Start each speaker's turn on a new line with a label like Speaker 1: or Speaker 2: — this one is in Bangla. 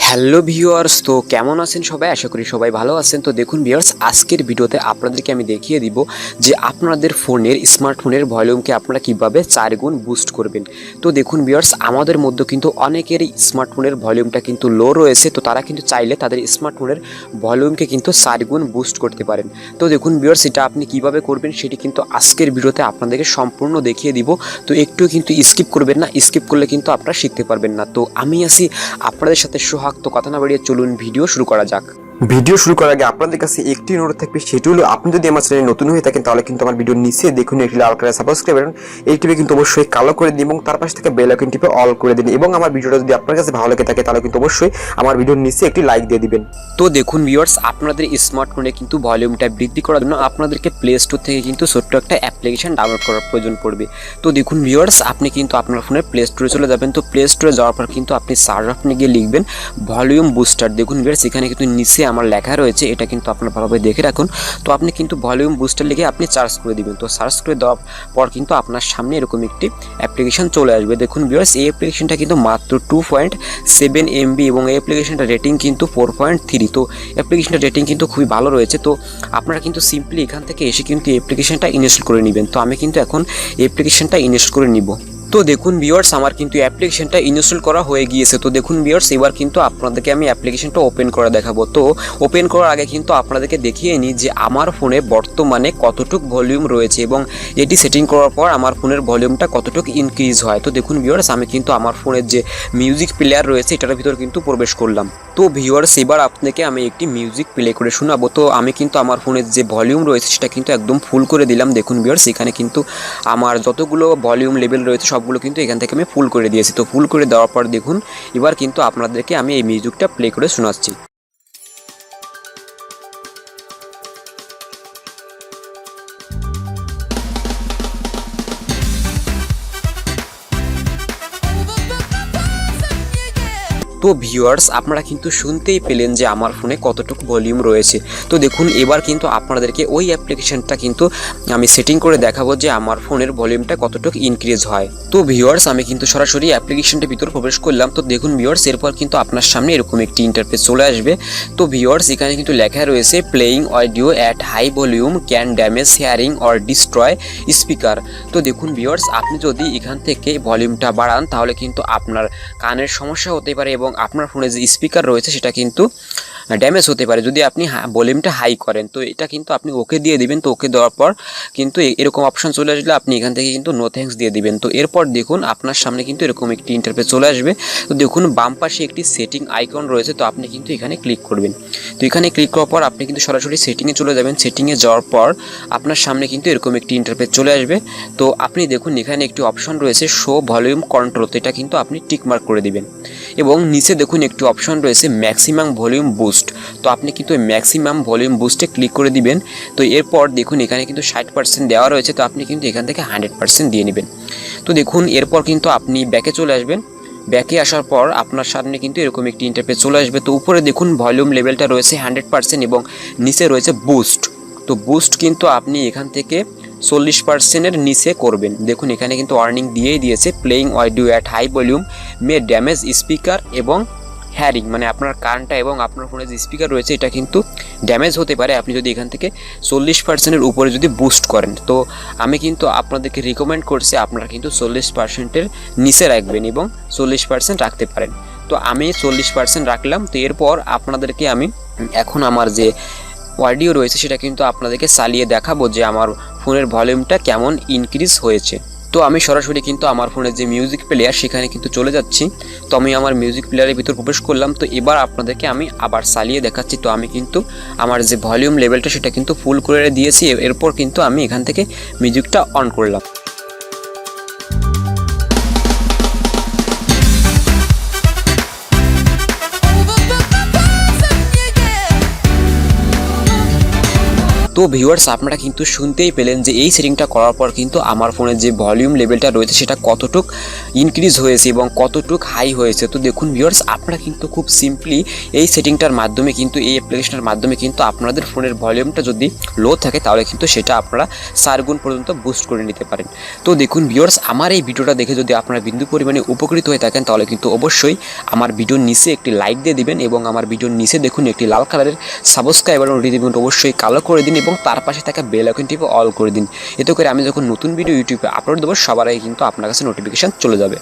Speaker 1: হ্যালো ভিউয়ার্স, তো কেমন আছেন সবাই? আশা করি সবাই ভালো আছেন। তো দেখুন ভিউয়ার্স, আজকের ভিডিওতে আপনাদেরকে আমি দেখিয়ে দিব যে আপনাদের স্মার্টফোনের ভলিউমকে আপনারা কিভাবে 4 গুণ বুস্ট করবেন। তো দেখুন ভিউয়ার্স, আমাদের মধ্যে কিন্তু অনেকেরই স্মার্টফোনের ভলিউমটা কিন্তু লো রয়েছে। তো তারা কিন্তু চাইলে তাদের স্মার্টফোনের ভলিউমকে কিন্তু 4 গুণ বুস্ট করতে পারেন। তো দেখুন ভিউয়ার্স, এটা আপনি কিভাবে করবেন সেটি কিন্তু আজকের ভিডিওতে আপনাদেরকে সম্পূর্ণ দেখিয়ে দিব। তো একটু কিন্তু স্কিপ করবেন না, স্কিপ করলে কিন্তু আপনারা শিখতে পারবেন না। তো আমি আছি আপনাদের সাথে সোহাগ। তো কথা না বাড়িয়ে চলুন ভিডিও শুরু করা যাক।
Speaker 2: ভিডিও শুরু করার আগে আপনাদের কাছে একটি অনুরোধ থাকবে, সেটি হলো আপনি যদি আমার চ্যানেলে নতুন হয়ে থাকেন তাহলে কিন্তু আমার ভিডিওর নিচে দেখুন একটি লাল কালার সাবস্ক্রাইব বাটন, এই টিপে কিন্তু অবশ্যই কালো করে দিন এবং তার পাশে থেকে বেল আইকন টিপে অল করে দিন। এবং আমার ভিডিওটা যদি আপনার কাছে ভালো লেগে থাকে তাহলে কিন্তু অবশ্যই আমার ভিডিওর নিচে একটি লাইক দিয়ে দিবেন।
Speaker 1: তো দেখুন ভিউয়ার্স, আপনাদের স্মার্টফোনে কিন্তু ভলিউমটা বৃদ্ধি করার জন্য আপনাদেরকে প্লে স্টোর থেকে কিন্তু ছোট্ট একটা অ্যাপ্লিকেশন ডাউনলোড করার প্রয়োজন পড়বে। তো দেখুন ভিউয়ার্স, আপনি কিন্তু আপনার ফোনে প্লে স্টোরে চলে যাবেন। তো প্লে স্টোরে যাওয়ার পর কিন্তু আপনি সার্চ অপশনে গিয়ে লিখবেন ভলিউম বুস্টার। দেখুন ভিউয়ার্স, এখানে কিন্তু নিচে আমার লেখা রয়েছে, এটা কিন্তু আপনারা ভালোভাবে দেখে রাখুন। তো আপনি কিন্তু ভলিউম বুস্টার লিখে আপনি সার্চ করে দিবেন। তো সার্চ করে দেওয়ার পর কিন্তু আপনার সামনে এরকম একটি অ্যাপ্লিকেশন চলে আসবে। দেখুন ভিউয়ার্স, এই অ্যাপ্লিকেশনটা কিন্তু মাত্র 2.7 MB এবং এই অ্যাপ্লিকেশনটা রেটিং কিন্তু 4.3। তো অ্যাপ্লিকেশনটা রেটিং কিন্তু খুবই ভালো রয়েছে। তো আপনারা কিন্তু সিম্পলি এখান থেকে এসে কিন্তু এই অ্যাপ্লিকেশনটা ইনস্টল করে নেবেন। তো আমি কিন্তু এখন অ্যাপ্লিকেশনটা ইনস্টল করে নিব। তো দেখুন ভিউয়ার্স, আমার কিন্তু অ্যাপ্লিকেশনটা ইনস্টল করা হয়ে গিয়েছে। তো দেখুন ভিউয়ার্স, এবার কিন্তু আপনাদেরকে আমি অ্যাপ্লিকেশনটা ওপেন করে দেখাবো। তো ওপেন করার আগে কিন্তু আপনাদেরকে দেখিয়ে নিই যে আমার ফোনে বর্তমানে কতটুক ভলিউম রয়েছে এবং এটি সেটিং করার পর আমার ফোনের ভলিউমটা কতটুক ইনক্রিজ হয়। তো দেখুন ভিউয়ার্স, আমি কিন্তু আমার ফোনের যে মিউজিক প্লেয়ার রয়েছে এটার ভিতর কিন্তু প্রবেশ করলাম। তো ভিউয়ার্স, এবার আপনাকে আমি একটি মিউজিক প্লে করে শোনাবো। তো আমি কিন্তু আমার ফোনের যে ভলিউম রয়েছে সেটা কিন্তু একদম ফুল করে দিলাম। দেখুন ভিউয়ার্স, এখানে কিন্তু আমার যতগুলো ভলিউম লেভেল রয়েছে সবগুলো কিন্তু এখান থেকে আমি ফুল করে দিয়েছি। তো ফুল করে দেওয়ার পর দেখুন এবার কিন্তু আপনাদেরকে আমি এই মিউজিকটা প্লে করে শোনাচ্ছি। তো ভিউয়ার্স, আপনারা কিন্তু শুনতেই পেলেন যে আমার ফোনে কতটুকু ভলিউম রয়েছে। তো দেখুন এবার কিন্তু আপনাদেরকে ওই অ্যাপ্লিকেশনটা কিন্তু আমি সেটিং করে দেখাবো যে আমার ফোনের ভলিউমটা কতটুকু ইনক্রিজ হয়। তো ভিউয়ার্স, আমি কিন্তু সরাসরি অ্যাপ্লিকেশনটার ভিতর প্রবেশ করলাম। তো দেখুন ভিউয়ার্স, এরপর কিন্তু আপনার সামনে এরকম একটি ইন্টারফেস চলে আসবে। তো ভিউয়ার্স, এখানে কিন্তু লেখা রয়েছে playing audio at high volume can damage hearing or destroy speaker. তো দেখুন ভিউয়ার্স, আপনি যদি এখান থেকে ভলিউমটা বাড়ান তাহলে কিন্তু আপনার কানের সমস্যা হতে পারে এবং আপনার ফোনে যে স্পিকার রয়েছে সেটা কিন্তু ড্যামেজ হতে পারে যদি আপনি ভলিউমটা হাই করেন। তো এটা কিন্তু আপনি ওকে দিয়ে দিবেন। তো ওকে দেওয়ার পর কিন্তু এরকম অপশন চলে আসলে আপনি এখান থেকে কিন্তু নো থ্যাঙ্কস দিয়ে দিবেন। তো এরপর দেখুন আপনার সামনে কিন্তু এরকম একটি ইন্টারফেস চলে আসবে। তো দেখুন বাম পাশে একটি সেটিং আইকন রয়েছে, তো আপনি কিন্তু এখানে ক্লিক করবেন। তো এখানে ক্লিক করার পর আপনি কিন্তু সরাসরি সেটিংয়ে চলে যাবেন। সেটিংয়ে যাওয়ার পর আপনার সামনে কিন্তু এরকম একটি ইন্টারফেস চলে আসবে। তো আপনি দেখুন এখানে একটি অপশন রয়েছে শো ভলিউম কন্ট্রোল, তো এটা কিন্তু আপনি টিক মার্ক করে দিবেন। এবং নিচে দেখুন একটি অপশন রয়েছে ম্যাক্সিমাম ভলিউম বুস্ট, তো আপনি কিন্তু ম্যাক্সিমাম ভলিউম বুস্টে ক্লিক করে দিবেন। তো এরপর দেখুন এখানে কিন্তু 60% দেওয়া রয়েছে, তো আপনি কিন্তু এখান থেকে 100% দিয়ে নেবেন। তো দেখুন এরপর কিন্তু আপনি ব্যাকে চলে আসবেন। ব্যাকে আসার পর আপনার সামনে কিন্তু এরকম একটি ইন্টারফেস চলে আসবে। তো উপরে দেখুন ভলিউম লেভেলটা রয়েছে 100% এবং নিচে রয়েছে বুস্ট। তো বুস্ট কিন্তু আপনি এখান থেকে 40%-এর নিচে করবেন। দেখুন এখানে কিন্তু ওয়ার্নিং দিয়েই দিয়েছে playing audio at high volume may damage speaker এবং হ্যারিং, মানে আপনার কানটা এবং আপনার ফোনে যে স্পিকার রয়েছে এটা কিন্তু ড্যামেজ হতে পারে আপনি যদি এখান থেকে 40%-এর উপরে যদি বুস্ট করেন। তো আমি কিন্তু আপনাদেরকে রিকমেন্ড করছি আপনারা কিন্তু 40%-এর নিচে রাখবেন এবং 40% রাখতে পারেন। তো আমি 40% রাখলাম। তো এরপর আপনাদেরকে আমি এখন আমার যে অডিও রয়েছে সেটা কিন্তু আপনাদেরকে চালিয়ে দেখাবো যে আমার ফোনের ভলিউমটা কেমন ইনক্রিজ হয়েছে। তো আমি সরাসরি কিন্তু আমার ফোনের যে মিউজিক প্লেয়ার সেখানে কিন্তু চলে যাচ্ছি। তো আমি আমার মিউজিক প্লেয়ারের ভিতর প্রবেশ করলাম। তো এবার আপনাদেরকে আমি আবার চালিয়ে দেখাচ্ছি। তো আমি কিন্তু আমার যে ভলিউম লেভেলটা সেটা কিন্তু ফুল করে দিয়েছি। এরপর কিন্তু আমি এখান থেকে মিউজিকটা অন করলাম। তো ভিউয়ার্স আপনারা কিন্তু শুনতেই পেলেন যে এই সেটিংটা করার পর কিন্তু আমার ফোনের যে ভলিউম লেভেলটা রয়েছে সেটা কতটুক ইনক্রিজ হয়েছে এবং কতটুক হাই হয়েছে। তো দেখুন ভিউয়ার্স আপনারা কিন্তু খুব সিম্পলি এই সেটিংটার মাধ্যমে কিন্তু এই অ্যাপ্লিকেশনের মাধ্যমে কিন্তু আপনাদের ফোনের ভলিউমটা যদি লো থাকে তাহলে কিন্তু সেটা আপনারা 4 গুণ পর্যন্ত বুস্ট করে নিতে পারেন। তো দেখুন ভিউয়ার্স আমার এই ভিডিওটা দেখে যদি আপনারা বিন্দু পরিমাণে উপকৃত হয়ে থাকেন তাহলে কিন্তু অবশ্যই আমার ভিডিওর নিচে একটি লাইক দিয়ে দিবেন এবং আমার ভিডিওর নিচে দেখুন একটি লাল কালারের সাবস্ক্রাইব এবং নোটিফিকেশন অবশ্যই কালো করে দিন এবং তার পাশে থাকা বেল আইকন টিপে অল করে দিন। এতে করে আমি যখন নতুন ভিডিও ইউটিউবে আপলোড দেবো সবার আগে কিন্তু আপনার কাছে নোটিফিকেশান চলে যাবে।